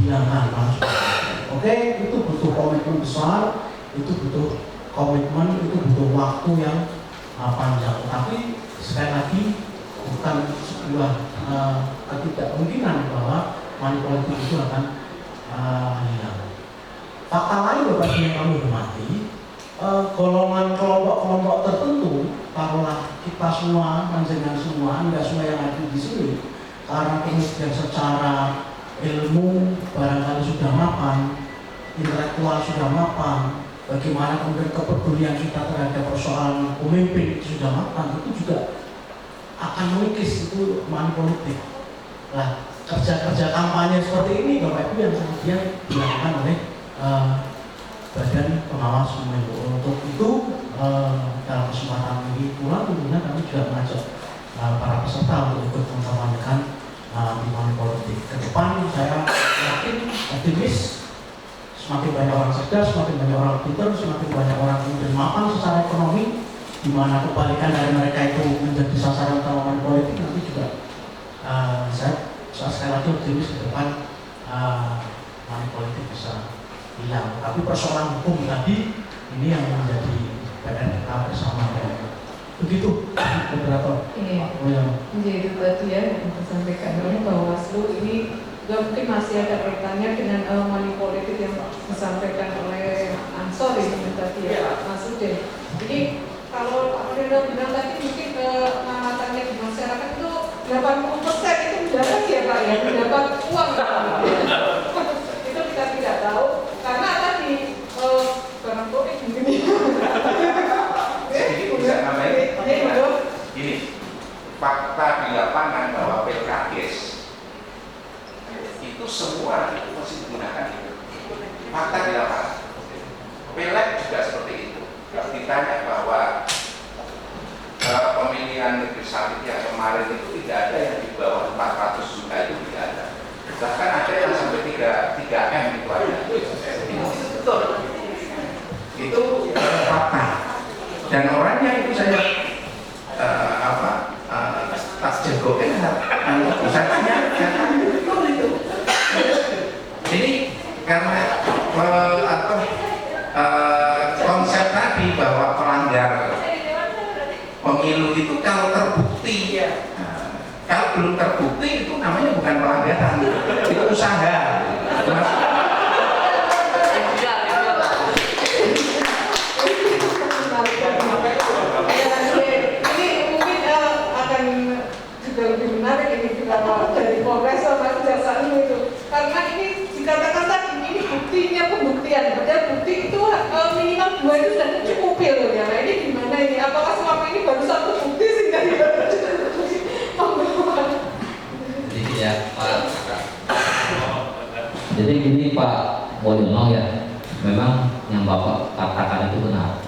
dihilangkan langsung. Oke, itu butuh komitmen besar, itu butuh komitmen, itu butuh waktu yang panjang. Tapi sekali lagi bukan sebuah ketidakmungkinan bahwa money politik itu akan hilang. Fakta lain Bapak Ibu yang kami hormati, golongan kelompok-kelompok tertentu, taruhlah kita semua, panjenengan semua, enggak semua yang ada di sini, karena kemudian secara ilmu barangkali sudah mapan, intelektual sudah mapan, bagaimana kemudian kepedulian kita terhadap persoalan pemimpin itu sudah mapan, itu juga akan mengikis itu money politik. Nah, kerja-kerja kampanye seperti ini Bapak Ibu yang kemudian dilakukan oleh Badan Pengawas Pemilu. Untuk itu dalam kesempatan ini pula tentunya kami juga mengajak para peserta untuk ikut memperbanyak di money politik. Ke depan saya yakin optimis, semakin banyak orang cerdas, semakin banyak orang pintar, semakin banyak orang kemudian mapan secara ekonomi, di mana kebalikan dari mereka itu menjadi sasaran utama money politik. Nanti juga saya sekali lagi optimis ke depan money politik bisa hilang. Tapi persoalan hukum tadi ini yang menjadi PR kita bersama ya. Begitu beberapa. Itu tadi ya yang disampaikan oleh Bawaslu. Ini juga mungkin masih ada kaitannya dengan money politik yang disampaikan oleh Ansor ini tadi ya Pak Masudin. Jadi kalau Pak Rino bilang tadi mungkin pengamatannya di masyarakat itu 80% itu mendapat ya Pak ya, mendapat uang itu kita tidak tahu karena tadi barang politik begini. Ini fakta di lapangan bahwa Pilkades itu semua itu masih menggunakan itu. Fakta di lapangan. Pileg juga seperti itu. Kalau ditanya bahwa pemilihan legislatif yang kemarin itu tidak ada yang di bawah 400 juta, itu tidak ada. Bahkan ada yang sampai 3M itu ada. Itu betul. Itu fakta. Dan orangnya itu saya tas jagoin saya tanya betul itu. Jadi karena konsep tadi bahwa pelanggar pemilu itu kalau terbukti kalau belum terbukti itu namanya bukan pelanggaran, itu usaha. Lebih menarik ini kita dari Polres sama Kejaksaan itu karena ini dikatakan tadi ini buktinya pembuktian, padahal bukti itu minimal 2 itu sudah cukup ya. Nah ini gimana ini? Apakah selama ini baru satu bukti sehingga tidak Jadi ya Pak. Jadi gini Pak Boyono ya, memang yang Bapak katakan itu benar.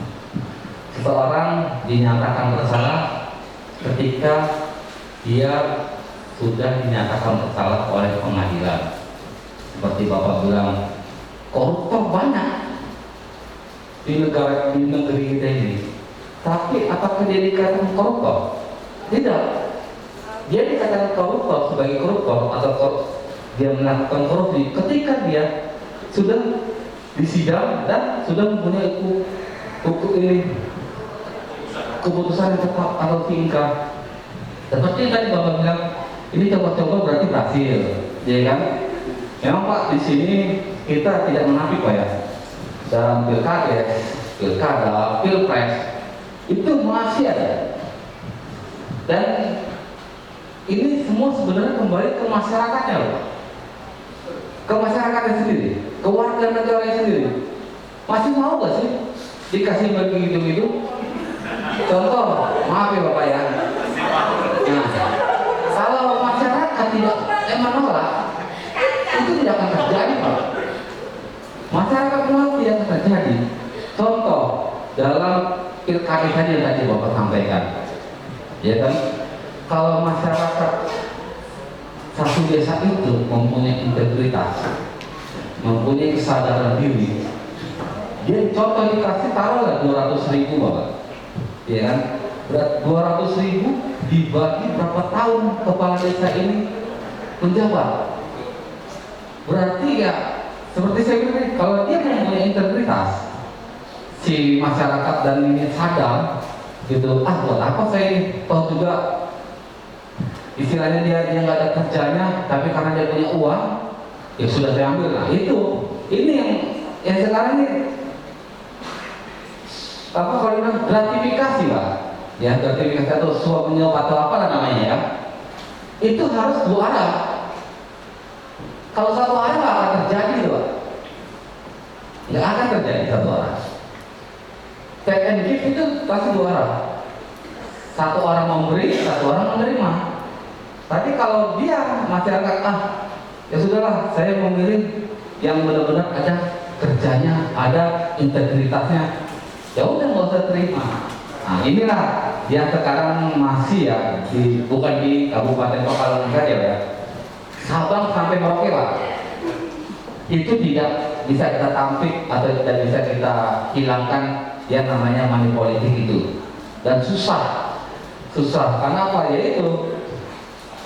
Seseorang dinyatakan bersalah ketika dia sudah dinyatakan bersalah oleh pengadilan. Seperti Bapak bilang, koruptor banyak di negeri kita ini. Tapi apakah dia dikatakan koruptor? Tidak. Dia dikatakan koruptor sebagai koruptor atau dia melakukan korupsi ketika dia sudah disidang dan sudah mempunyai keputusan yang tetap atau tingkat. Seperti tadi Bapak bilang, ini coba-coba berarti berhasil, ya kan? Memang Pak, di sini kita tidak menafik Pak ya. Dalam pilkada, pilpres itu masih ada. Dan ini semua sebenarnya kembali ke masyarakatnya loh. Ke masyarakatnya sendiri, ke warga negaranya sendiri. Masih mau gak sih dikasih begitu-gitu? Contoh, maaf ya Bapak ya. Nah, kalau masyarakat tidak menolak, itu tidak akan terjadi Pak. Masyarakat menolak tidak akan terjadi. Contoh dalam pilkada tadi yang tadi Bapak sampaikan, ya kan? Kalau masyarakat satu desa itu mempunyai integritas, mempunyai kesadaran diri, dia contoh dikasih taruhlah 200.000 Bapak, ya kan? 200.000 dibagi berapa tahun kepala desa ini menjabat? Berarti ya seperti saya bilang tadi, kalau dia mempunyai integritas, si masyarakat dan ini sadar gitu, buat apa saya ini, toh juga istilahnya dia nggak ada kerjanya, tapi karena dia punya uang, ya sudah saya ambil. Nah ini yang sekarang ini apa kalau bilang gratifikasi lah, ya gratifikasi atau suap menyuap atau apa namanya ya, itu harus dua arah. Kalau satu arah nggak akan terjadi loh, nggak akan terjadi satu arah. Take and give itu pasti dua arah. Satu orang memberi, satu orang menerima. Tapi kalau dia masyarakat ya sudahlah, saya memilih yang benar-benar ada kerjanya, ada integritasnya, ya udah nggak usah terima. Nah inilah yang sekarang masih ya bukan di Kabupaten Pekalongan saja ya, Sabang sampai Merauke Pak, itu tidak bisa kita tampik atau tidak bisa kita hilangkan yang namanya money politik itu, dan susah karena apa ya, itu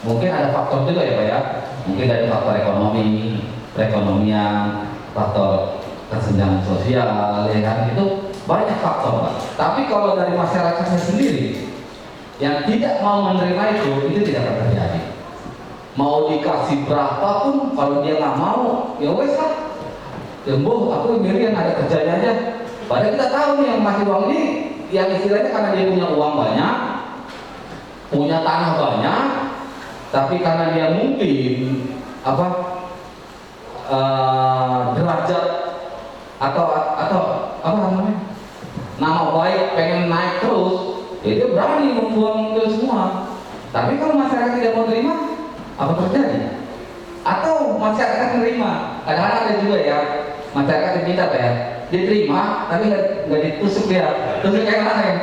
mungkin ada faktor juga ya Pak ya, mungkin dari faktor ekonomi, perekonomian, faktor kesenjangan sosial ya kan, itu banyak faktor Pak. Tapi kalau dari masyarakatnya sendiri yang tidak mau menerima itu tidak akan terjadi. Mau dikasih berapapun, kalau dia nggak mau, ya wes lah. Ya aku milih yang ada kerjanya aja. Padahal kita tahu nih yang masih uang ini, yang istilahnya karena dia punya uang banyak, punya tanah banyak, tapi karena dia mungkin derajat atau apa namanya, nama baik pengen naik terus, ya dia berani membuang itu semua. Tapi kalau masyarakat tidak mau terima, apa terjadi? Atau masyarakat menerima? Kadang-kadang ada juga ya masyarakat yang minta ya, diterima tapi nggak ditusuk dia, tusuk yang lain.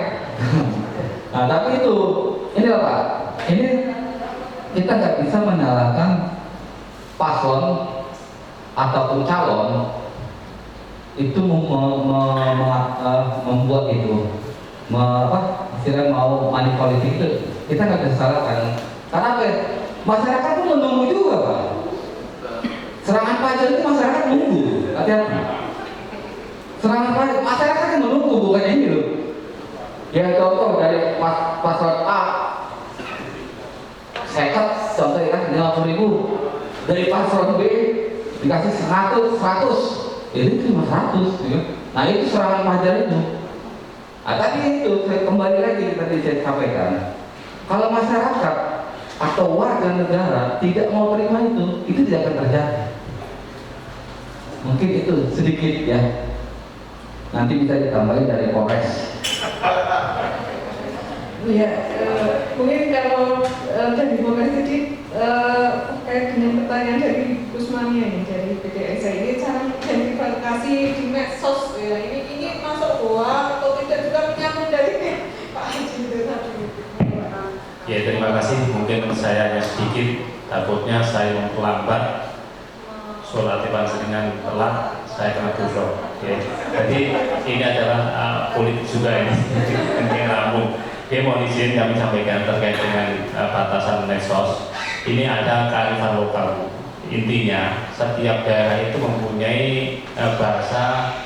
Nah tapi ini loh Pak, ini kita nggak bisa menyalahkan paslon ataupun calon itu membuat itu istilahnya mau money politik itu, kita nggak bisa salahkan. Karena apa? Masyarakat itu menunggu juga Pak. Serangan pajak itu masyarakat menunggu, hati-hati. Serangan pajak masyarakat yang menunggu, bukan ini loh. Ya contoh dari paslon A, seket contoh ya, 50.000. Dari paslon B dikasih 100, ini cuma 100 ya. Nah itu serangan pajak itu. Nah tadi itu saya kembali lagi tadi saya sampaikan, kalau masyarakat atau warga negara tidak mau terima itu tidak akan terjadi. Mungkin itu sedikit ya, nanti bisa ditambahin dari Polres. Ya, mungkin kalau dari Polres tadi terkait dengan pertanyaan dari Kusmania ini dari PDSA ini, cara identifikasi di medsos ya, ini masuk boa atau tidak juga menyambung dari Pak Haji itu tadi. Ya terima kasih, mungkin saya hanya sedikit, takutnya saya memperlambat sholat panjenengan telat, saya kena dosa. Ya. Jadi ini adalah politik juga ini, penting lambung. Dia mohon izin kami sampaikan terkait dengan batasan medsos. Ini ada kearifan lokal. Intinya setiap daerah itu mempunyai bahasa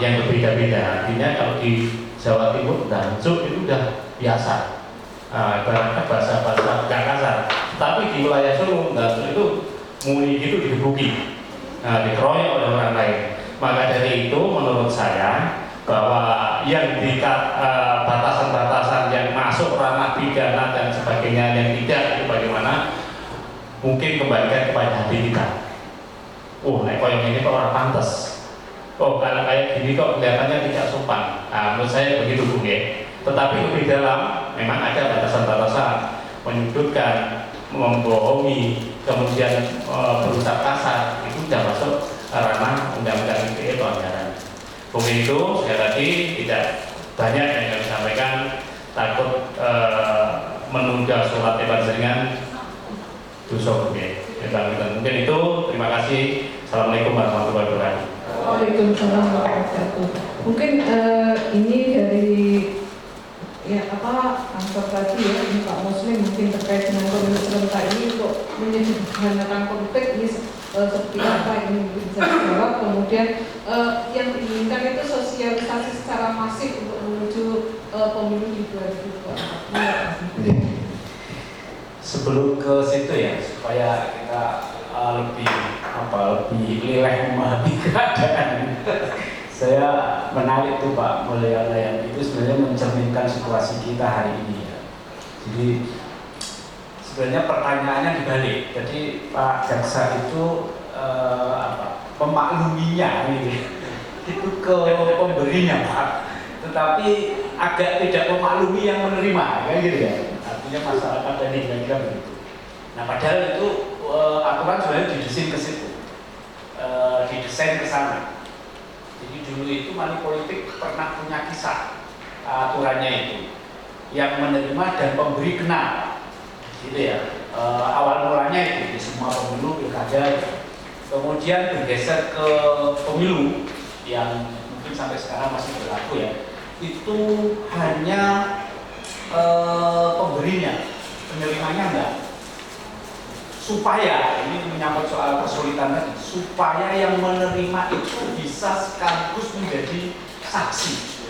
yang berbeda-beda. Artinya kalau di Jawa Timur dancuk itu udah biasa. Ibaratnya bahasa-bahasa gak kasar, tapi di wilayah Solo dancuk itu muni gitu digebuki, dikeroyok oleh orang lain. Maka dari itu menurut saya bahwa yang di batasan-batasan yang masuk ranah pidana dan sebagainya yang tidak, itu bagaimana mungkin kembalikan kepada hati kita. Naik koyong ini kok orang pantas, karena kayak gini kok kelihatannya tidak sopan. Menurut saya begitu Bu ya. Tetapi lebih dalam memang ada batasan-batasan, menyudutkan, membohongi, kemudian berucap kasar, itu sudah masuk ranah undang-undang ITE atau anggaran. Mungkin itu sekali lagi tidak banyak yang kami sampaikan, takut menunda sholat panjenengan dosa ya. Mungkin itu, terima kasih. Assalamualaikum warahmatullahi wabarakatuh. Waalaikumsalam warahmatullahi wabarakatuh. Mungkin ini dari kantor tadi ya, ini Pak Muslim mungkin terkait dengan pemilu serentak ini untuk menyederhanakan konflik ini seperti apa ini mungkin bisa dijawab. Kemudian yang diinginkan itu sosialisasi secara masif untuk menuju pemilu di 2024. Sebelum ke situ ya, supaya kita lebih leleh memahami keadaan. Saya menarik tuh Pak Mulyana yang itu sebenarnya mencerminkan situasi kita hari ini ya. Jadi sebenarnya pertanyaannya dibalik. Jadi Pak Jaksa itu pemakluminya itu ke pemberinya Pak, tetapi agak tidak memaklumi yang menerima, kan gitu ya. Artinya masyarakat tadi kira-kira begitu. Nah padahal itu aturan sebenarnya didesain ke situ, didesain ke sana. Jadi dulu itu money politik pernah punya kisah aturannya itu, yang menerima dan pemberi kenal, gitu ya. Awal mulanya itu di semua pemilu pilkada, kemudian bergeser ke pemilu yang mungkin sampai sekarang masih berlaku ya. Itu hanya pemberinya, penerimanya enggak. Supaya, ini menyangkut soal kesulitan tadi, supaya yang menerima itu bisa sekaligus menjadi saksi.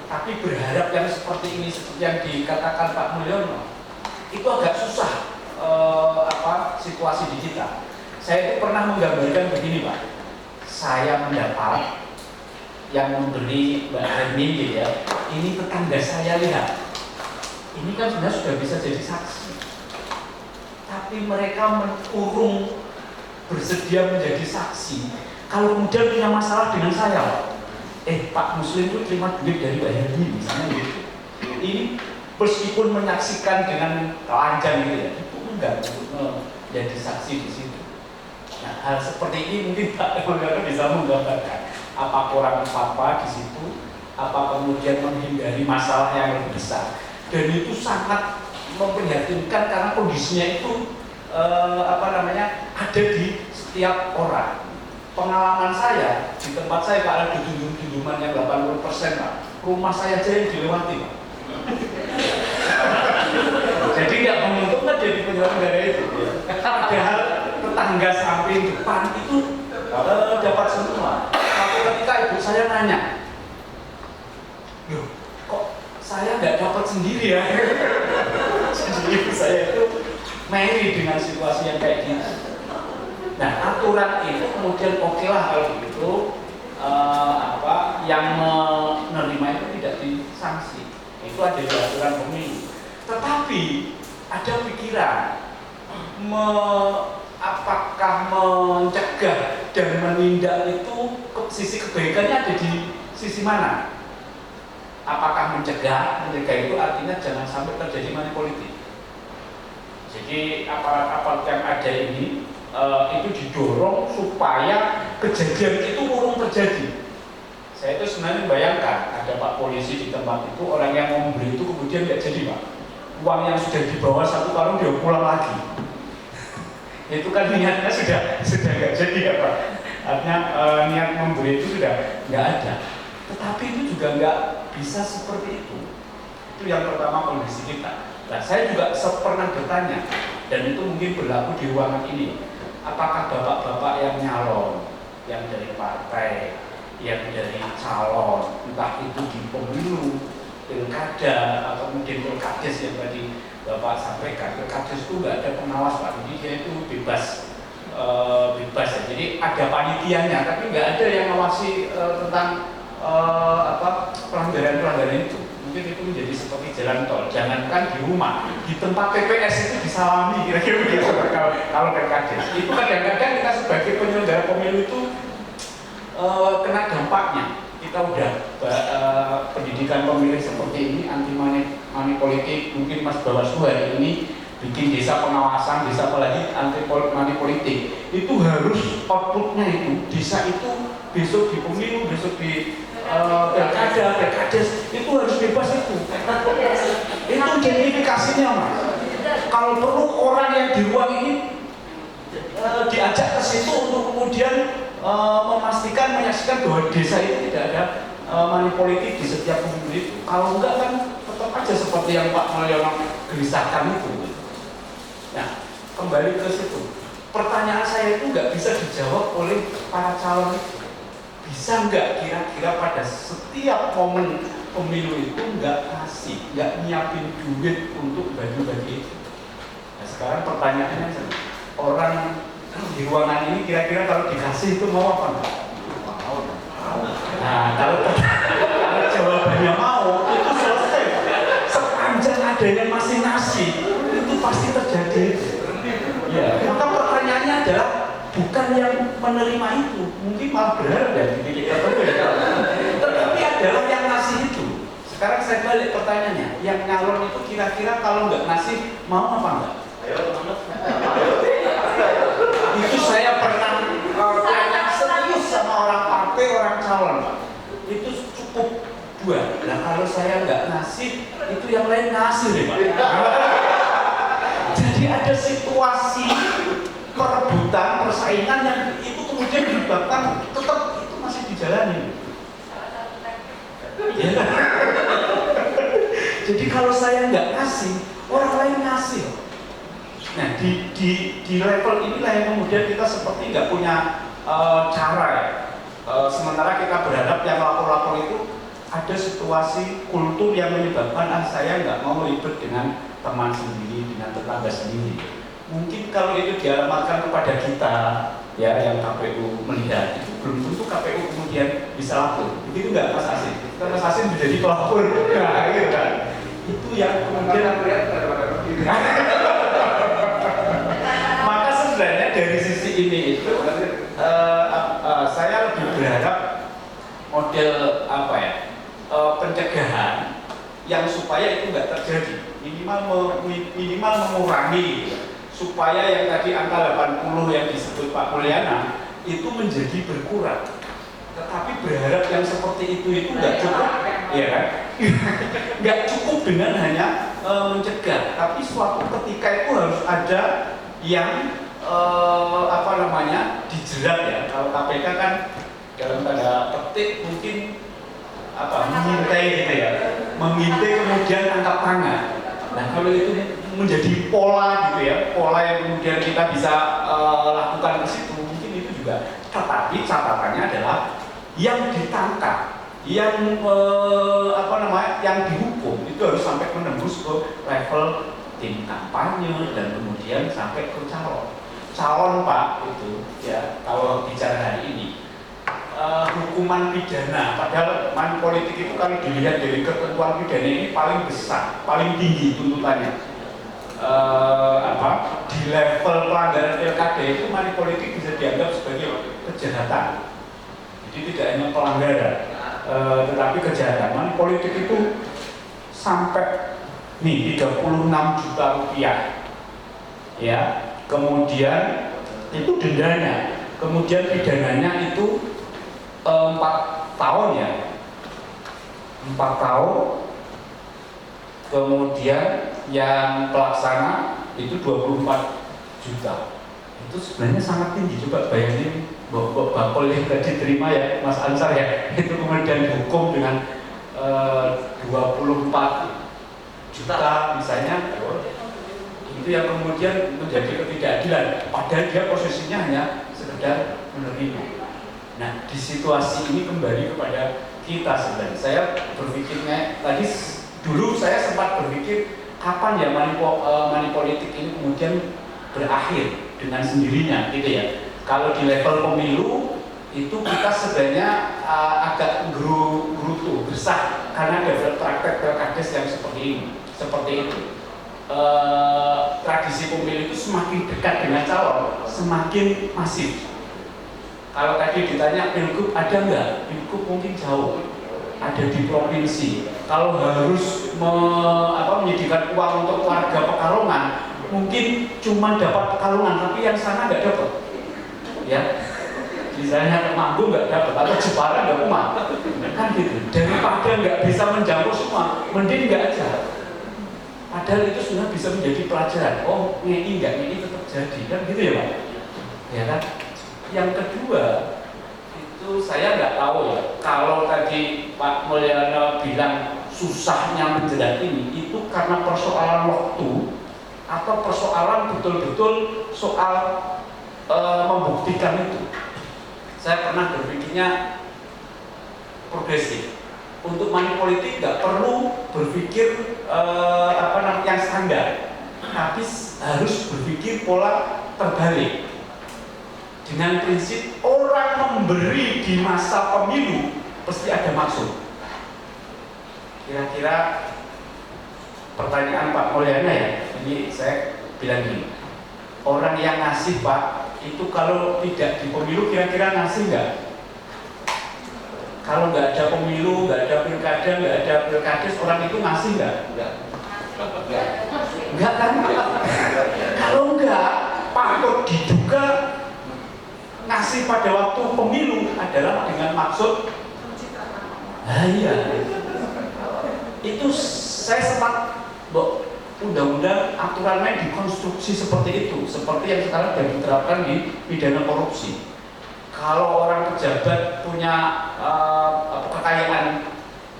Tapi berharap yang seperti ini, seperti yang dikatakan Pak Mulyono, itu agak susah situasi di kita. Saya itu pernah menggambarkan begini Pak, saya mendapat yang memberi Mbak Hermini ya, ini tetangga saya lihat, ini kan sebenarnya sudah bisa jadi saksi. Tapi mereka urung bersedia menjadi saksi. Kalau kemudian punya masalah dengan saya, Pak Muslim itu terima duit dari Mbak Herdi misalnya gitu. Ini meskipun menyaksikan dengan telanjang gitu ya, itu enggak menjadi saksi di situ. Nah, hal seperti ini mungkin Pak Mulyono bisa menggambarkan apa kurang apa di situ, apa kemudian menghindari masalah yang lebih besar. Dan itu sangat memprihatinkan karena kondisinya itu ada di setiap orang. Pengalaman saya di tempat saya Pak ada junjungan yang 80% Pak, rumah saya aja yang dilewati Pak. Jadi nggak menguntungkan jadi penyelenggara itu. Padahal tetangga samping depan itu dapat semua. Tapi ketika ibu saya nanya, loh kok saya nggak dapat sendiri ya? Jadi ibu saya itu meri dengan situasi yang kayak gini. Nah aturan itu kemudian oke lah kalau begitu yang menerima itu tidak disanksi. Itu ada di aturan pemilu. Tetapi ada pikiran apakah mencegah dan menindak itu sisi kebaikannya ada di sisi mana? Apakah mencegah itu artinya jangan sampai terjadi money politik. Jadi aparat-aparat yang ada ini itu didorong supaya kejadian itu urung terjadi. Saya itu sebenarnya membayangkan ada Pak polisi di tempat itu, orang yang mau memberi itu kemudian nggak jadi Pak. Uang yang sudah dibawa 1 karung dia pulang lagi. Itu kan niatnya sudah nggak jadi ya Pak. Artinya niat memberi itu sudah nggak ada. Tetapi itu juga nggak bisa seperti itu. Itu yang pertama kondisi kita. Nah, saya juga pernah bertanya, dan itu mungkin berlaku di ruangan ini. Apakah bapak-bapak yang nyalon, yang dari partai, yang dari calon, entah itu di pemilu, pilkada, atau mungkin pilkades yang tadi Bapak sampaikan, pilkades itu nggak ada pengawas Pak, jadi dia itu bebas ya. Jadi ada panitianya, tapi nggak ada yang ngawasi tentang pelanggaran itu. Mungkin itu menjadi seperti jalan tol. Jangankan di rumah, di tempat TPS itu disalami kira-kira begitu kalau pilkades. Itu kadang-kadang kita sebagai penyelenggara pemilu itu kena dampaknya. Kita udah pendidikan pemilih seperti ini, anti money politik. Mungkin Mas Bawaslu hari ini bikin desa pengawasan, desa apalagi anti money politik. Itu harus outputnya itu, desa itu besok di pemilu, besok di pilkades itu harus bebas itu. Itu identifikasinya Mas. Kalau perlu orang yang di ruang ini diajak ke situ untuk kemudian memastikan, menyaksikan bahwa desa itu tidak ada money politik di setiap pemilu itu. Kalau enggak kan tetap aja seperti yang Pak Mulyono gelisahkan itu. Nah, kembali ke situ. pertanyaan saya itu nggak bisa dijawab oleh para calon. Bisa nggak kira-kira pada setiap momen pemilu itu nggak nyiapin duit untuk bagi-bagi itu? Nah, sekarang pertanyaannya, orang di ruangan ini kira-kira kalau dikasih itu mau apa enggak? Nah, kalau jawabannya mau, itu selesai. Sepanjang ada yang masih ngasih, itu pasti terjadi. Ya, maka pertanyaannya adalah bukan yang menerima itu, mungkin malah berharap ya di titik tertentu ya. Tetapi adalah yang ngasih itu. Sekarang saya balik pertanyaannya, yang nyalon itu kira-kira kalau nggak ngasih mau apa enggak? Itu saya pernah tanya serius sama orang partai, orang calon, Pak. Itu cukup 2. Nah kalau saya nggak ngasih, itu yang lain ngasih deh, Pak. Jadi ada situasi perebutan, persaingan yang itu kemudian menyebabkan tetap itu masih dijalani. Ya. Jadi kalau saya nggak ngasih, orang lain ngasih. Nah di level inilah yang kemudian kita seperti nggak punya cara ya. Sementara kita berharap yang lapor-lapor itu ada situasi kultur yang menyebabkan saya nggak mau ribet dengan teman sendiri, dengan tetangga sendiri. Mungkin kalau itu dialamatkan kepada kita, ya yang KPU melihat, itu belum tentu KPU kemudian bisa lapor. Begitu nggak Mas Asin? Kita Mas Asin menjadi pelapor, nah, gitu kan? Itu yang kemudian maka sebenarnya dari sisi ini itu saya lebih berharap model apa ya, pencegahan yang supaya itu nggak terjadi, minimal mengurangi supaya yang tadi angka 80 yang disebut Pak Mulyana itu menjadi berkurang. Tetapi berharap yang seperti itu nggak cukup, ya kan? Nggak cukup dengan hanya mencegah, tapi suatu ketika itu harus ada yang dijerat ya. Kalau KPK kan dalam tanda petik mungkin mengintai gitu ya, mengintai kemudian angkat tangan. Nah kalau itu menjadi pola gitu ya, pola yang kemudian kita bisa lakukan ke situ, mungkin itu juga. Tetapi catatannya adalah yang ditangkap, yang yang dihukum itu harus sampai menembus ke level tim kampanye dan kemudian sampai ke calon Pak itu ya. Kalau bicara hari ini hukuman pidana, padahal money politik itu kalau dilihat dari ketentuan pidana ini paling besar, paling tinggi tuntutannya. Di level pelanggaran pilkada itu money politik bisa dianggap sebagai kejahatan. Jadi tidak hanya pelanggaran, tetapi kejahatan. Money politik itu sampai 36 juta rupiah, ya. Kemudian itu dendanya, kemudian pidananya itu 4 tahun ya, 4 tahun. Kemudian yang pelaksana itu 24 juta. Itu sebenarnya sangat tinggi. Coba bayangin bakul yang tadi terima ya Mas Ansar ya, itu kemudian dihukum dengan 24 juta misalnya, itu yang kemudian menjadi ketidakadilan, padahal dia posisinya hanya sekedar menerima. Nah di situasi ini kembali kepada kita sebenarnya. Saya berpikirnya tadi dulu saya sempat berpikir kapan ya money politik ini kemudian berakhir dengan sendirinya gitu ya. Kalau di level pemilu itu kita sebenarnya agak gerutu, gesah karena ada praktek pilkades yang seperti ini, seperti itu. Tradisi pemilu itu semakin dekat dengan calon, semakin masif. Kalau tadi ditanya pilgub ada nggak? Pilgub mungkin jauh, ada di provinsi. Kalau harus menyediakan uang untuk warga Pekalongan, mungkin cuma dapat Pekalongan, tapi yang sana nggak dapat. Ya, misalnya Temanggung nggak dapat, atau Jepara nggak umat, kan gitu. Daripada nggak bisa menjangkau semua, mending nggak aja. Padahal itu sudah bisa menjadi pelajaran. Oh, ini nggak, ini tetap jadi, kan gitu ya Pak? Ya kan? Yang kedua, itu saya nggak tahu ya. Kalau tadi Pak Mulyana bilang susahnya menjerat ini, itu karena persoalan waktu atau persoalan betul-betul soal membuktikan itu. Saya pernah berpikirnya progresif. Untuk money politik nggak perlu berpikir yang standar, tapi harus berpikir pola terbalik. Dengan prinsip orang memberi di masa pemilu pasti ada maksud. Kira-kira pertanyaan Pak Mulyana ya, ini saya bilang gini, orang yang ngasih Pak, itu kalau tidak di pemilu kira-kira ngasih nggak? Kalau nggak ada pemilu, nggak ada pilkada, nggak ada pilkades, orang itu ngasih nggak? Enggak kan? Kalau enggak, patut diduga ngasih pada waktu pemilu adalah dengan maksud iya. Itu saya sempat undang-undang aturan main dikonstruksi seperti itu, seperti yang sekarang sudah diterapkan di pidana korupsi. Kalau orang pejabat punya kekayaan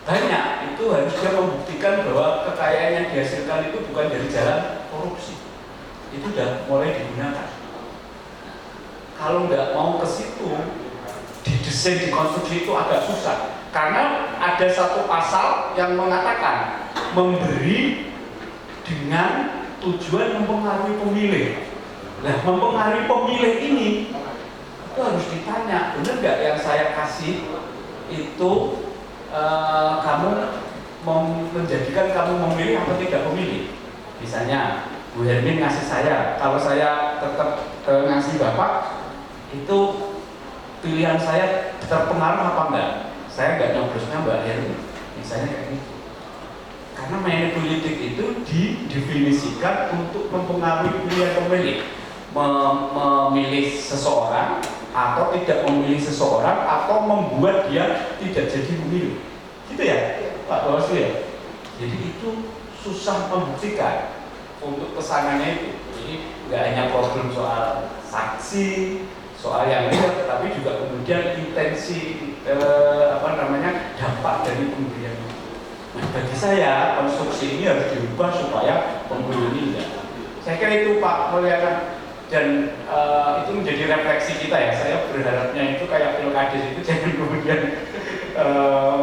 banyak, itu harus dia membuktikan bahwa kekayaan yang dihasilkan itu bukan dari jalan korupsi. Itu sudah mulai digunakan. Kalau nggak mau ke situ, didesain, dikonstruksi itu agak susah. Karena ada satu pasal yang mengatakan memberi dengan tujuan mempengaruhi pemilih. Nah, mempengaruhi pemilih ini itu harus ditanya, benar nggak yang saya kasih itu kamu menjadikan kamu memilih atau tidak memilih? Misalnya Bu Hermin ngasih saya, kalau saya tetap ngasih Bapak, itu pilihan saya terpengaruh apa enggak? Saya nggak nyobrosnya Mbak Hermin, misalnya kayak gitu. Karena money politik itu didefinisikan untuk mempengaruhi pilihan pemilih, memilih seseorang atau tidak memilih seseorang atau membuat dia tidak jadi pemilu. Gitu ya, Pak Bawaslu ya. Jadi itu susah membuktikan untuk kesananya itu. Jadi nggak hanya problem soal saksi, soal yang lain, tapi juga kemudian intensi dampak dari pemberian. Nah, bagi saya konstruksi ini harus diubah supaya pemilu ini enggak. Saya kira itu Pak Mulyana, dan itu menjadi refleksi kita ya. Saya berharapnya itu kayak pilkades itu jangan kemudian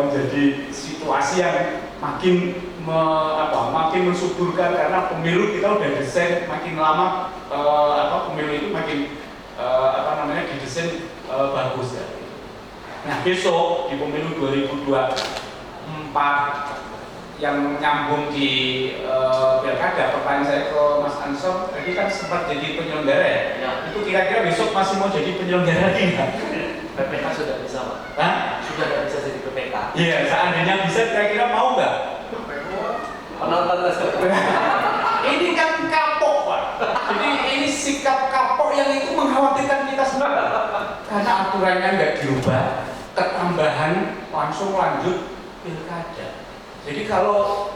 menjadi situasi yang makin makin mensuburkan, karena pemilu kita udah desain makin lama pemilu itu makin didesain bagus ya. Nah, besok di pemilu 2024 yang nyambung di pilkada, pertanyaan saya ke Mas Ansor, tadi kan sempat jadi penyelenggara ya? Itu kira-kira besok masih mau jadi penyelenggara lagi nggak? PPK sudah bisa Pak? Hah? Sudah tidak bisa jadi PPK. Iya, seandainya bisa kira-kira mau nggak? Penonton Ini kan kapok Pak. Jadi ini sikap kapok yang itu mengkhawatirkan kita semua. Karena aturannya nggak dirubah, ketambahan langsung lanjut pilkada. Jadi kalau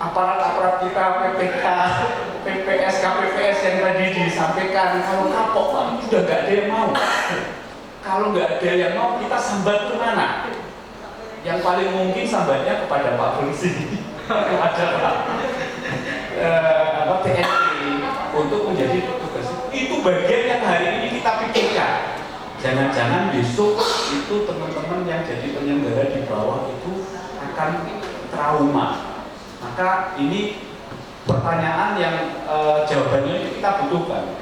aparat-aparat kita PPK, PPS, KPPS yang tadi disampaikan, kalau kapok Pak, sudah nggak ada yang mau. Kalau nggak ada yang mau, kita sambat kemana? Yang paling mungkin sambatnya kepada Pak Polisi, kepada TNI untuk menjadi petugas. Itu bagian yang hari ini kita pikirkan. Jangan-jangan besok itu teman-teman yang jadi penyelenggara di bawah itu akan trauma. Maka ini pertanyaan yang jawabannya kita butuhkan.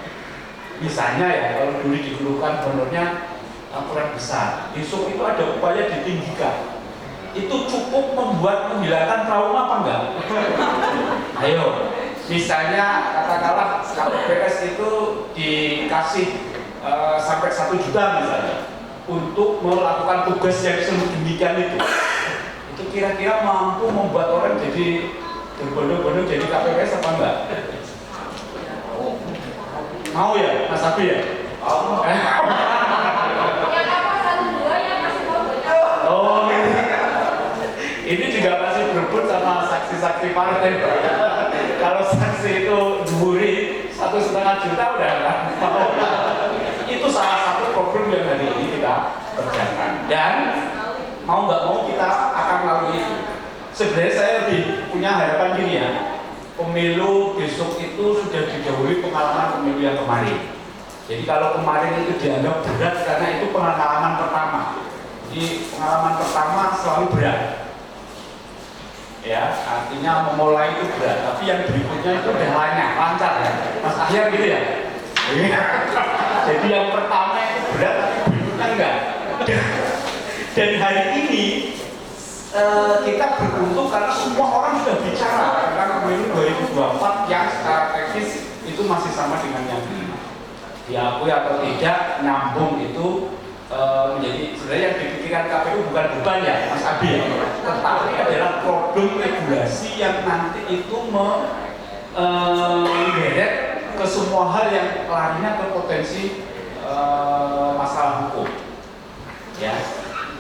Misalnya ya, kalau dulu dikeluhkan honornya kurang besar, besok itu ada upaya ditinggikan. Itu cukup menghilangkan trauma apa enggak? Ayo, misalnya katakanlah KPPS itu dikasih sampai 1 juta misalnya untuk melakukan tugas yang sedemikian itu kira-kira mampu membuat orang jadi berbondong-bondong jadi KPPS apa enggak? Mau ya, Mas Abi ya? Oh, ini juga masih berebut sama saksi-saksi partai. Kalau saksi itu duri 1,5 juta udah enggak mau. Itu salah satu program yang hari ini kita kerjakan, dan mau nggak mau kita akan melalui itu. Sebenarnya saya lebih punya harapan gini ya, pemilu besok itu sudah didahului pengalaman pemilu yang kemarin. Jadi kalau kemarin itu dianggap berat karena itu pengalaman pertama. Jadi pengalaman pertama selalu berat. Ya, artinya memulai itu berat, tapi yang berikutnya itu udah lancar ya. Mas Ahyar gitu ya. Jadi yang pertama itu berat, tapi berikutnya enggak. Dan hari ini kita beruntung karena semua orang sudah bicara tentang pemilu 2024 yang secara teknis itu masih sama dengan yang diakui atau tidak nyambung itu menjadi sebenarnya yang dipikirkan KPU bukan beban ya Mas Abi ya, tetapi adalah problem regulasi yang nanti itu menggeret ke semua hal yang larinya ke potensi masalah hukum ya.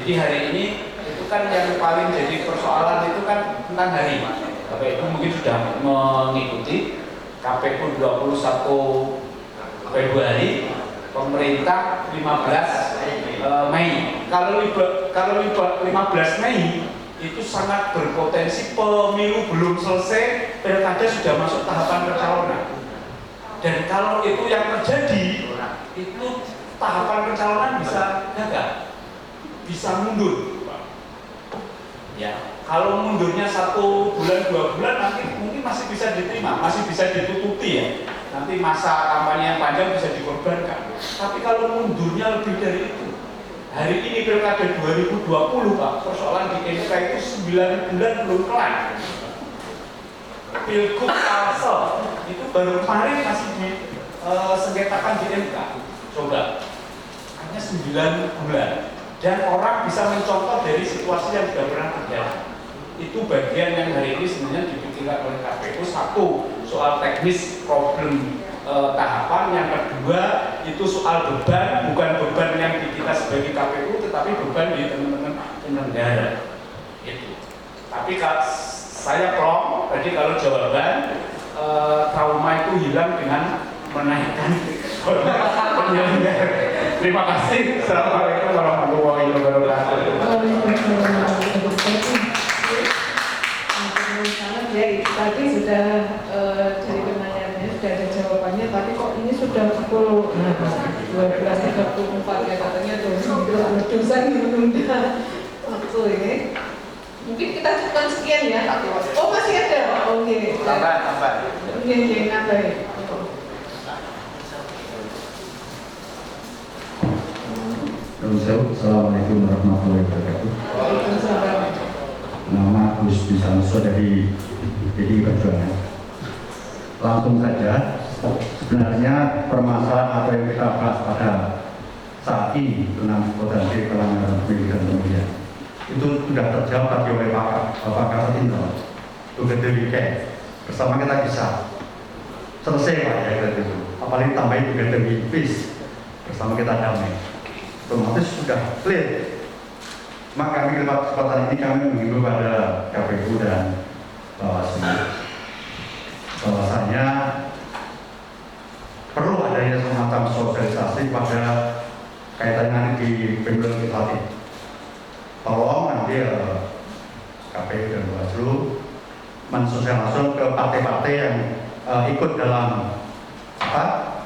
Jadi hari ini itu kan yang paling jadi persoalan itu kan tentang hari. KPU mungkin sudah mengikuti KPU 21 Februari, pemerintah 15 Mei. Kalau 15 Mei itu sangat berpotensi pemilu belum selesai, pilkada sudah masuk tahapan pencalonan. Dan kalau itu yang terjadi, itu tahapan pencalonan bisa gagal, bisa mundur. Ya, kalau mundurnya 1 bulan 2 bulan nanti mungkin masih bisa diterima, masih bisa ditutupi ya. Nanti masa kampanye yang panjang bisa dikorbankan. Tapi kalau mundurnya lebih dari itu, hari ini pilkada 2020 Pak, persoalan di MK itu 9 bulan belum kelar. Pilgub Kalsel itu baru kemarin masih disengketakan di MK. Coba, hanya 9 bulan. Dan orang bisa mencontoh dari situasi yang sudah pernah terjadi. Itu bagian yang hari ini sebenarnya dipikirkan oleh KPU. Satu, soal teknis problem tahapan. Yang kedua, itu soal beban, bukan beban yang di kita sebagai KPU, tetapi beban di teman-teman penyelenggara. Itu. Tapi saya plong, tadi kalau jawaban trauma itu hilang dengan menaikkan penyelenggara. Terima kasih. Assalamualaikum warahmatullahi wabarakatuh. Ya, tadi sudah dari pertanyaannya sudah ada jawabannya, tapi kok ini sudah pukul 12.34 ya katanya dosen menunda waktu ini. Mungkin kita cukupkan sekian ya. Oh masih ada. Oke. Tambah. Oke, nambah. Assalamualaikum warahmatullahi wabarakatuh. Waalaikumsalam. Nama Gus Bisamso dari PDI Perjuangan. Langsung saja, sebenarnya permasalahan apa yang kita bahas pada saat ini tentang potensi pelanggaran pemilu dan pemilihan itu sudah terjawab tadi oleh Bapak Kasatindro, Tugendewike. Bersama kita bisa selesai Pak ya itu. Apalagi tambahin Tugendewike bersama kita damai. Otomatis sudah clear. Maka kami lewat kesempatan ini kami menghimbau pada KPU dan Bawaslu bahwasanya perlu adanya semacam sosialisasi pada kaitannya di pemilu legislatif. Tolong nanti KPU dan Bawaslu mensosialisasikan ke partai-partai yang ikut dalam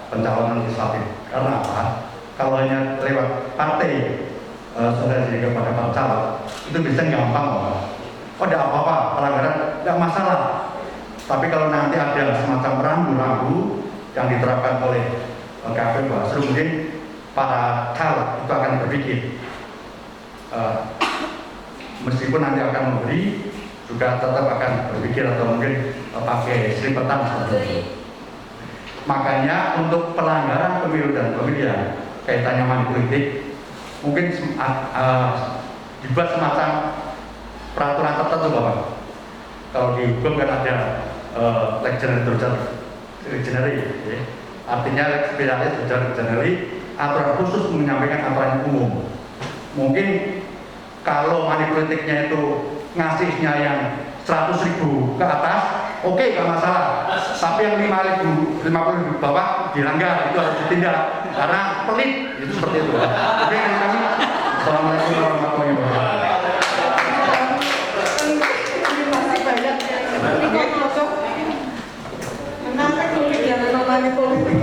pencalonan legislatif. Karena apa? Kalau hanya lewat partai sudah jadi kepada Pak Caleg itu bisa gampang kok. Oh tidak apa-apa, pelanggaran tidak masalah. Tapi kalau nanti ada semacam rambu-rambu yang diterapkan oleh KPU Bawaslu, mungkin para caleg itu akan berpikir meskipun nanti akan memberi juga tetap akan berpikir atau mungkin pakai selipetan seperti itu. Makanya untuk pelanggaran pemilu dan pemilihan kaitannya money politik mungkin dibuat semacam peraturan tertentu Bapak. Kalau di hukum kan ada legendary, ya. Artinya legendary aturan khusus menyampaikan aturan umum. Mungkin kalau money politiknya itu ngasihnya yang 100.000 ke atas, oke, gak masalah. Tapi yang 50.000 bawah dilanggar, itu harus ditindak karena pelit, itu seperti itu. Oke, dari kami, assalamualaikum warahmatullahi wabarakatuh. Terima kasih banyak. Ini kok masuk kenapa kulit yang money politik?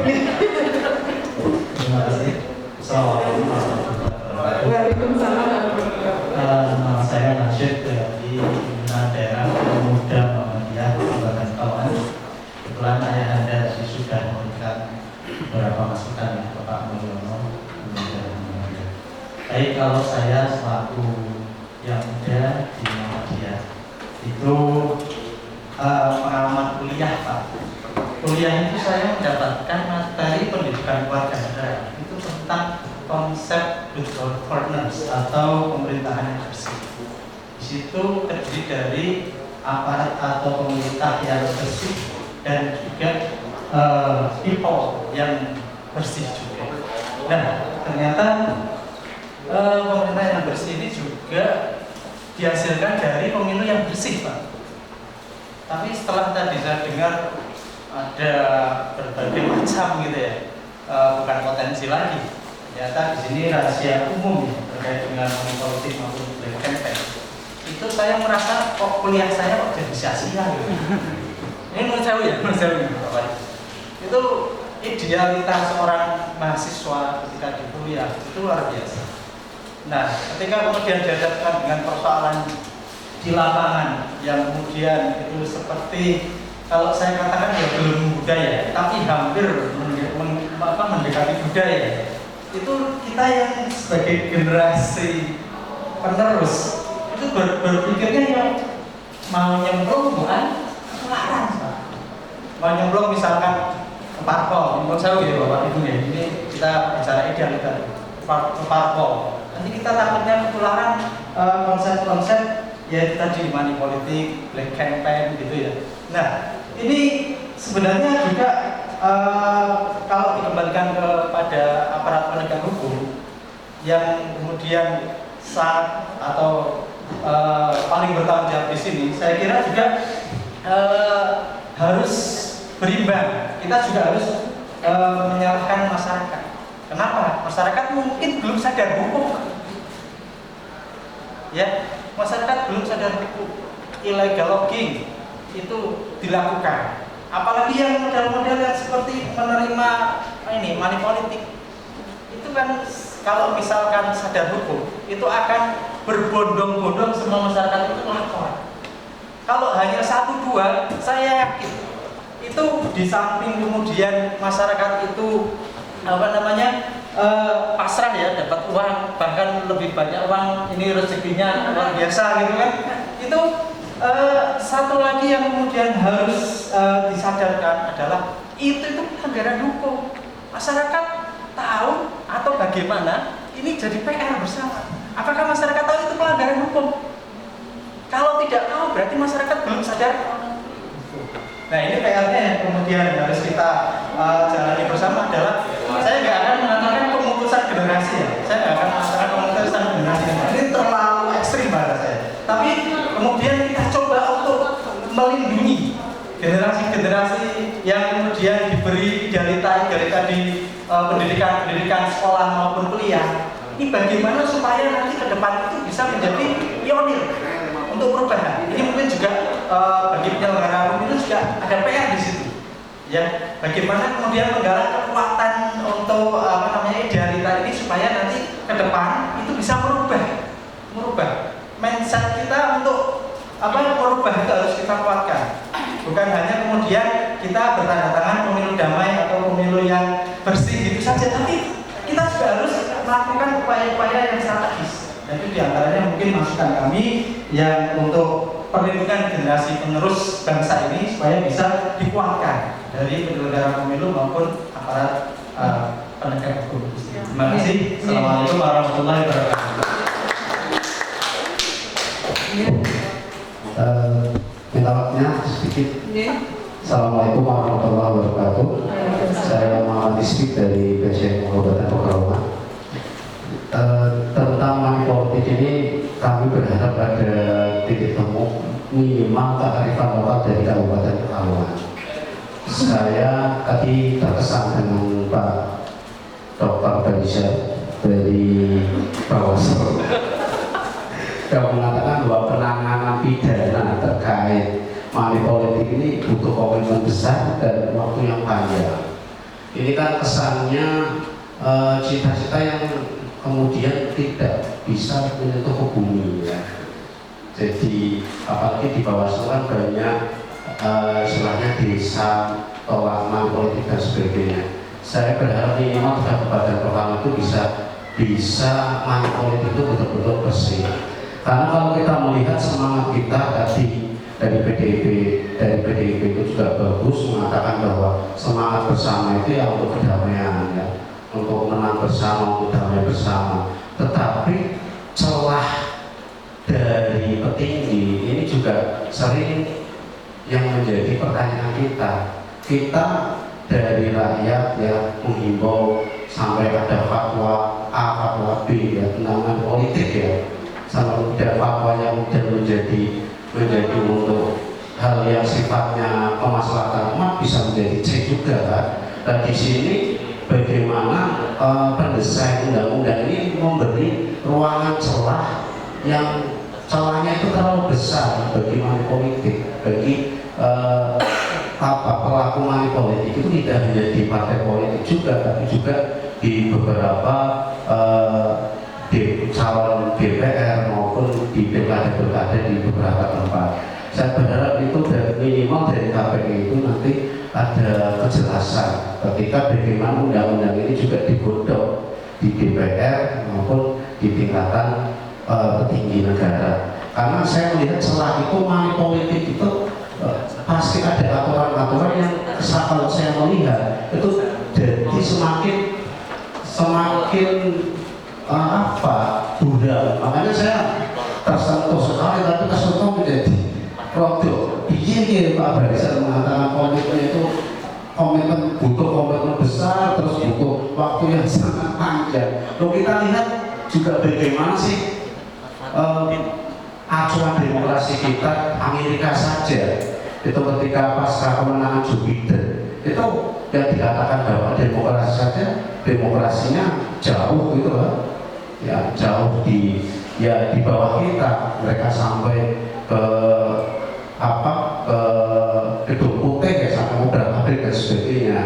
Assalamualaikum warahmatullahi wabarakatuh. Waalaikumsalam warahmatullahi wabarakatuh. Nama saya Nasyid dari pimpinan daerah Pemuda Muhammadiyah Kabupaten Kawan. Kebetulan ayah anda tadi sudah memberikan beberapa masukan ya Bapak Mulyono. Baik, kalau saya selaku yang muda di Muhammadiyah itu pengalaman kuliah Pak. Kuliah itu saya mendapatkan materi pendidikan keluarga negara itu tentang konsep good governance atau pemerintahan yang bersih. Di situ terdiri dari aparat atau pemerintah yang bersih dan juga people yang bersih juga. Nah, ternyata pemerintah yang bersih ini juga dihasilkan dari pemilu yang bersih, Pak. Tapi setelah tadi saya dengar ada berbagai macam gitu ya, bukan potensi lagi. Ternyata di sini rahasia umum ya, terkait dengan money politik maupun black campaign. Itu saya merasa kok kuliah saya kok jadi sia-sia gitu. Ini menurut saya Bapak. Itu idealitas seorang mahasiswa ketika di kuliah itu luar biasa. Nah, ketika kemudian dihadapkan dengan persoalan di lapangan yang kemudian itu seperti kalau saya katakan ya belum budaya, tapi hampir mendekati budaya. Itu kita yang sebagai generasi penerus itu berpikirnya yang mau nyemplung bukan larang, mau nyemplung misalkan ke parpol, menurut saya gitu Bapak Ibu ya, ini kita bicara idealitas ke parpol. Nanti kita takutnya ketularan konsep-konsep ya tadi money politik, black campaign gitu ya. Nah, ini sebenarnya juga kalau dikembalikan kepada aparat penegak hukum yang kemudian saat atau paling bertanggung jawab di sini, saya kira juga harus berimbang. Kita juga harus menyalahkan masyarakat. Kenapa? Masyarakat mungkin belum sadar hukum. Ya, masyarakat belum sadar hukum. Illegal logging itu dilakukan. Apalagi yang model-model yang seperti menerima ini money politik. Itu kan kalau misalkan sadar hukum, itu akan berbondong-bondong semua masyarakat itu lapor. Kalau hanya 1-2, saya yakin itu di samping kemudian masyarakat itu pasrah ya, dapat uang, bahkan lebih banyak uang, ini rezekinya luar biasa gitu kan. Itu satu lagi yang kemudian harus disadarkan adalah itu pelanggaran hukum. Masyarakat tahu atau bagaimana, ini jadi PR bersama. Apakah masyarakat tahu itu pelanggaran hukum? Kalau tidak tahu berarti masyarakat belum sadar. Nah, ini PR-nya yang kemudian harus kita jalani bersama adalah saya nggak akan mengatakan pemutusan generasi ya. Saya nggak akan mengatakan pemutusan generasi. Ini terlalu ekstrim bahasa saya. Tapi kemudian kita coba untuk melindungi generasi-generasi yang kemudian diberi idealita di pendidikan sekolah maupun kuliah. Ini bagaimana supaya nanti ke depan itu bisa menjadi pionir untuk perubahan. Ini mungkin juga bagi penyelenggara hukum itu juga ada PR di situ. Ya, bagaimana kemudian menggalak kekuatan untuk idealita ini supaya nanti ke depan itu bisa merubah mindset kita untuk merubah itu harus kita kuatkan. Bukan hanya kemudian kita bertanda tangan pemilu damai atau pemilu yang bersih gitu saja, tapi kita juga harus melakukan upaya-upaya yang strategis. Dan itu diantaranya mungkin masukan kami yang untuk perlindungan generasi penerus bangsa ini supaya bisa dikuatkan dari penyelenggara pemilu maupun aparat penegak hukum. Terima kasih. Assalamualaikum warahmatullahi wabarakatuh. Minta waktunya sedikit. Assalamualaikum warahmatullahi wabarakatuh. Saya Muhammad Isfik dari BCM Kabupaten Pekalongan. Tentang money politik ini kami berharap ada titik temu minimal kearifan lokal dari Kabupaten Pekalongan. Saya tadi terkesan dengan Pak Dr. Badisha dari Bawaslu yang mengatakan bahwa penanganan pidana terkait money politik ini butuh komitmen besar dan waktu yang panjang. Ini kan kesannya cita-cita yang kemudian tidak bisa menyentuh ke bumi ya. Jadi apalagi di Bawaslu kan banyak istilahnya desa, tolak politik dan sebagainya. Saya berharap minimal kabupaten Pemalang itu bisa money politik itu betul-betul bersih. Karena kalau kita melihat semangat kita tadi dari PDIP itu juga bagus mengatakan bahwa semangat bersama itu ya untuk kedamaian ya, untuk menang bersama, untuk damai bersama. Tetapi celah dari petinggi ini juga sering yang menjadi pertanyaan kita. Kita dari rakyat ya menghimbau sampai ada fatwa A, fatwa B ya tentang politik ya, sampai tidak fatwa yang menjadi untuk hal yang sifatnya kemaslahatan umat bisa menjadi C juga kan. Dan di sini bagaimana pendesain undang-undang ini memberi ruangan celah yang celahnya itu terlalu besar bagi money politik, bagi pelaku money politik itu tidak hanya di partai politik juga, tapi juga di beberapa di calon DPR maupun di pilkada-pilkada di beberapa tempat. Saya berharap itu minimal dari KPU itu nanti ada kejelasan ketika bagaimana undang-undang ini juga digodok di DPR maupun di tingkatan petinggi negara. Karena saya melihat celah itu money politik itu pasti ada aturan-aturan yang kalau saya melihat itu jadi semakin buram. Makanya saya tersentuh sekali, tapi tersentuh menjadi produk. Iya Pak Barisan mengatakan komitmen itu butuh komitmen besar, terus butuh waktu yang sangat panjang. Lalu kita lihat juga bagaimana sih acuan demokrasi kita Amerika saja. Itu ketika pasca kemenangan Joe Biden itu yang dikatakan bahwa demokrasi saja demokrasinya jauh gitu loh ya, jauh di bawah kita. Mereka sampai ke gedung putih ya, sampai modal pabrik dan sebagainya.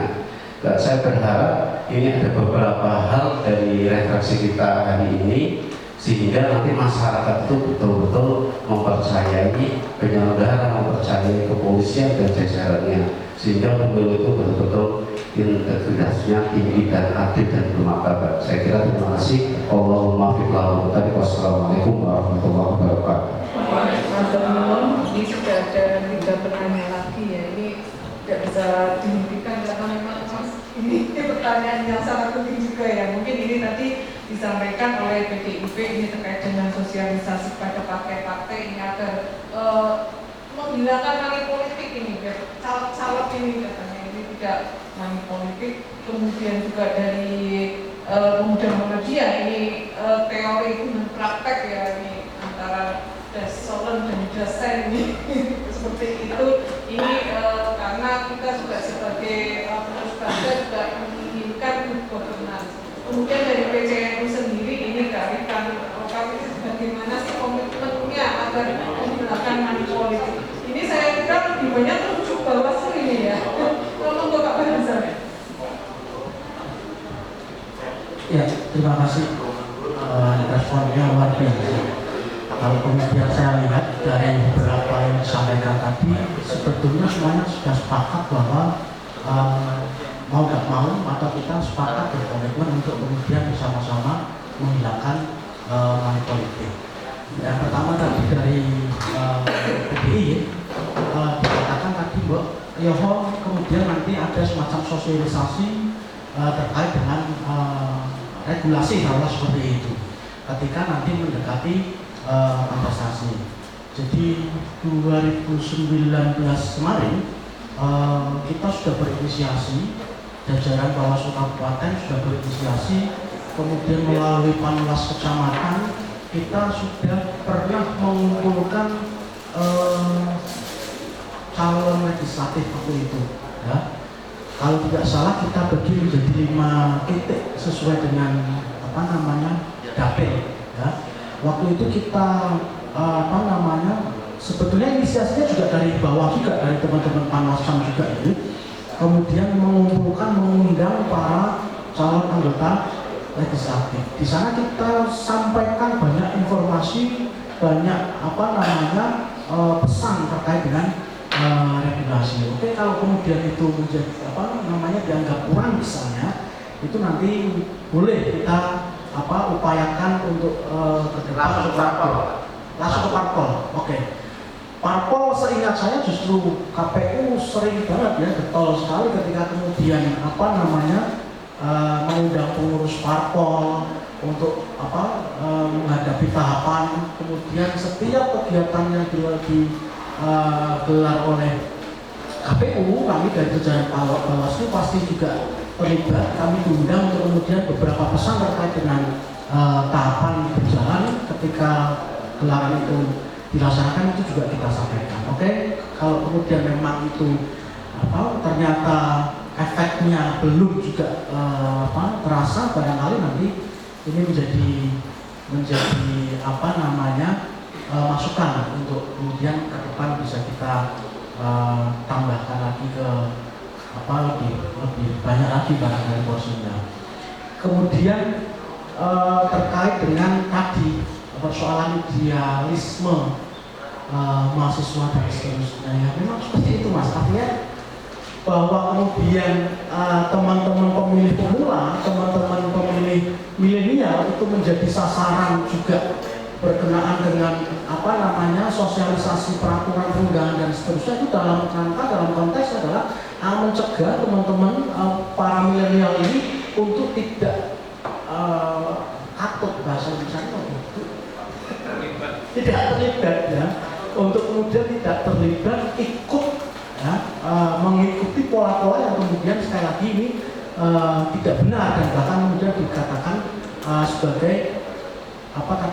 Dan saya berharap ini ada beberapa hal dari refleksi kita hari ini sehingga nanti masyarakat itu betul-betul mempercayai penyelenggara, mempercayai kepolisian dan jajarannya, sehingga pemilu itu betul-betul integritasnya tinggi dan adil dan bermartabat. Saya kira terima kasih. Allahumma fiqlahu tadi. Wassalamualaikum warahmatullahi wabarakatuh. Ini sudah ada 3 penanya lagi ya, ini tidak bisa dihentikan karena memang ini pertanyaan yang sangat penting juga ya. Mungkin ini nanti disampaikan oleh PDIP ini terkait dengan sosialisasi pada partai-partai ini agar menghilangkan money politik ini, caleg ini katanya ini tidak money politik. Kemudian juga dari pemuda Muhammadiyah ini teori dan praktek ya, ini antara Solen dan dosen ini seperti itu. Ini karena kita juga sebagai pengurus bangsa juga menginginkan good governance. Kemudian dari PCNU sendiri ini kearifan lokal itu bagaimana sih komitmennya agar menghilangkan money politik. Ini saya kira lebih banyak rujuk Bawaslu ini ya. Tolong Bapak Barisan. Ya, terima kasih. Responnya luar biasa. Kalau kemudian saya lihat dari beberapa yang disampaikan tadi, sebetulnya semuanya sudah sepakat bahwa mau nggak mau maka kita sepakat berkomitmen untuk kemudian bersama-sama menghilangkan money politik. Yang pertama tadi dari PDI dikatakan tadi Mbak Yoho, kemudian nanti ada semacam sosialisasi terkait dengan regulasi hal seperti itu ketika nanti mendekati kontestasi. Jadi 2019 kemarin kita sudah berinisiasi, jajaran Bawaslu Kabupaten sudah berinisiasi, kemudian melalui Panwas Kecamatan kita sudah pernah mengumpulkan calon legislatif waktu itu ya. Kalau tidak salah kita bagi menjadi 5 titik sesuai dengan dapil ya. Waktu itu kita sebetulnya inisiasinya juga dari bawah juga, dari teman-teman Panwascam juga ini, kemudian mengundang para calon anggota legislatif. Di sana kita sampaikan banyak informasi, banyak pesan terkait dengan regulasi. Oke, kalau kemudian itu menjadi dianggap kurang misalnya, itu nanti boleh kita upayakan untuk ke depan langsung ke parpol. Oke. Parpol seingat saya justru KPU sering banget ya, getol sekali ketika kemudian mengundang pengurus parpol untuk menghadapi tahapan, kemudian setiap kegiatan yang digelar oleh KPU, kami dari jajaran Bawaslu pasti juga terlibat. Kami diundang untuk kemudian beberapa pesan terkait dengan tahapan berjalan ketika gelaran itu dilaksanakan, itu juga kita sampaikan. Oke, kalau kemudian memang itu ternyata efeknya belum juga terasa, barangkali nanti ini menjadi masukan untuk kemudian ke depan bisa kita tambahkan lagi ke lebih banyak lagi barangkali porsinya. Kemudian terkait dengan tadi persoalan idealisme mahasiswa dan seterusnya, ya memang seperti itu Mas. Artinya bahwa kemudian teman-teman pemilih pemula, teman-teman pemilih milenial itu menjadi sasaran juga berkenaan dengan sosialisasi peraturan perundangan dan seterusnya, itu dalam konteks adalah mencegah teman-teman para milenial ini untuk tidak katut, bahasa Indonesia tidak terlibat ya, untuk kemudian tidak terlibat ikut ya, mengikuti pola-pola yang kemudian sekali lagi ini tidak benar dan bahkan kemudian dikatakan sebagai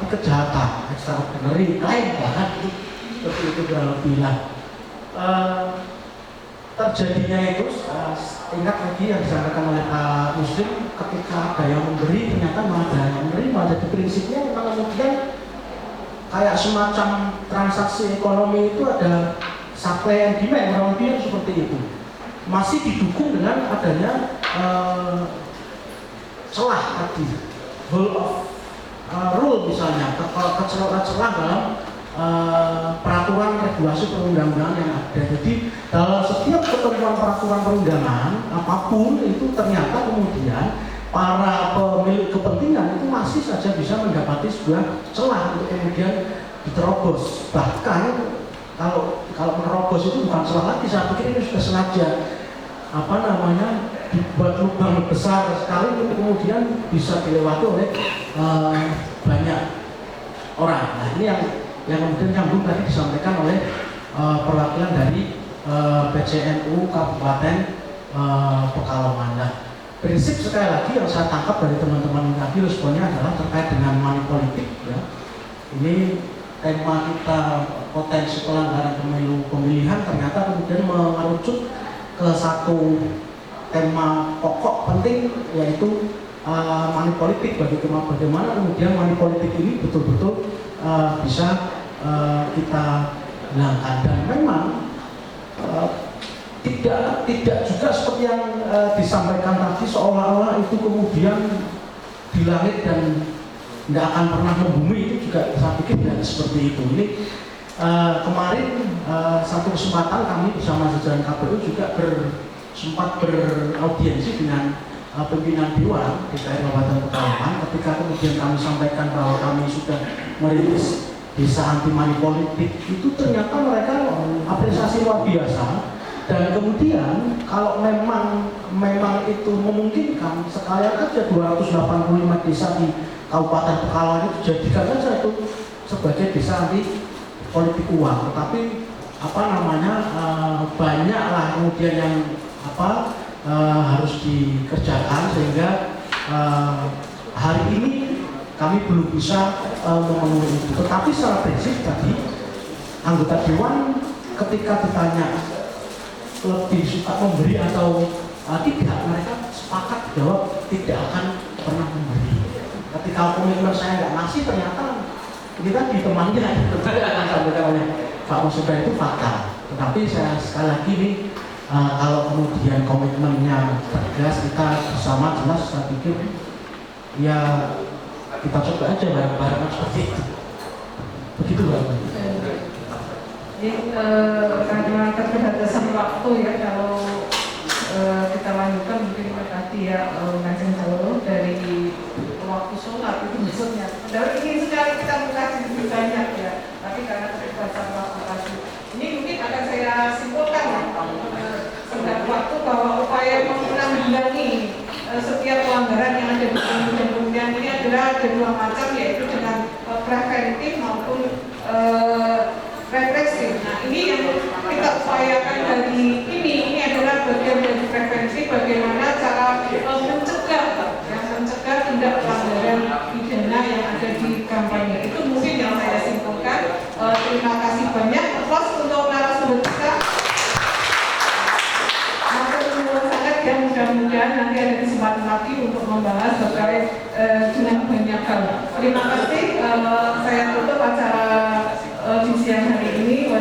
kejahatan extraordinary crime, bahkan seperti itu kurang lebih lah. Terjadinya itu ingat lagi yang disampaikan oleh Pak Muslim, ketika ada yang memberi ternyata malah ada yang menerima. Jadi prinsipnya memang kemudian kayak semacam transaksi ekonomi itu ada supply and demand, kurang lebih seperti itu. Masih didukung dengan adanya celah tadi, whole of rule misalnya, celah dalam peraturan regulasi perundang-undangan yang ada. Jadi dalam setiap ketentuan peraturan perundangan apapun itu ternyata kemudian para pemilik kepentingan itu masih saja bisa mendapati sebuah celah untuk kemudian diterobos. Bahkan kalau menerobos itu bukan celah lagi, saya pikir ini sudah sengaja dibuat lubang besar sekali untuk kemudian bisa dilewati oleh banyak orang. Nah ini yang kemudian nyambung tadi disampaikan oleh perwakilan dari PCNU Kabupaten Pekalongan. Nah, prinsip sekali lagi yang saya tangkap dari teman-teman tadi responnya adalah terkait dengan money politik ya. Ini tema kita, potensi pelanggaran pemilihan ternyata kemudian mengerucut ke satu tema pokok penting, yaitu money politik. Bagaimana kemudian money politik ini betul-betul bisa kita hilangkan. Dan memang tidak juga seperti yang disampaikan tadi seolah-olah itu kemudian di langit dan tidak akan pernah membumi, itu juga saya pikir tidak seperti itu. Ini kemarin satu kesempatan kami bersama jajaran KPU juga sempat beraudiensi dengan pimpinan Dewan DPR Kabupaten Pekalongan. Ketika kemudian kami sampaikan bahwa kami sudah merintis desa anti money politik, itu ternyata mereka apresiasi luar biasa. Dan kemudian kalau memang itu memungkinkan, sekalian aja 285 desa di Kabupaten Pekalongan itu jadikan saja itu sebagai desa anti politik uang. Tetapi banyaklah kemudian yang harus dikerjakan, sehingga hari ini kami belum bisa memenuhi itu. Tetapi secara prinsip tadi anggota Dewan ketika ditanya lebih suka memberi atau tidak, mereka sepakat jawab tidak akan pernah memberi. Ketika komitmen saya nggak ngasih, ternyata kita di temannya itu yang disampaikan oleh Pak Musibah itu fakta. Tetapi saya sekali lagi ini kalau kemudian komitmennya tegas, kita bersama jelas, saya pikir ya kita coba aja bareng-bareng seperti itu. Begitu Mbak. Jadi karena keterbatasan waktu ya, kalau kita lanjutkan mungkin tadi ya Kanjeng Jauh dari waktu sholat itu maksudnya. Padahal ingin sekali kita mengkaji lebih banyak ya, tapi karena keterbatasan waktu tadi. Ini mungkin akan saya simpulkan ya, singkat waktu bahwa upaya menanggulangi setiap pelanggaran yang ada di undang-undang ini adalah ada dua macam, yaitu dengan preventif maupun represif. Nah ini yang kita upayakan dari ini adalah bagian dari preventif, bagaimana cara mencegah tindak pelanggaran pidana yang ada di kampanye. Itu mungkin yang saya simpulkan. Terima kasih banyak. Plus untuk narasumber kita. Sangat ya, mudah-mudahan nanti ada kesempatan lagi untuk membahas terkait dengan banyak hal. Terima kasih. Saya tutup acara di siang hari ini.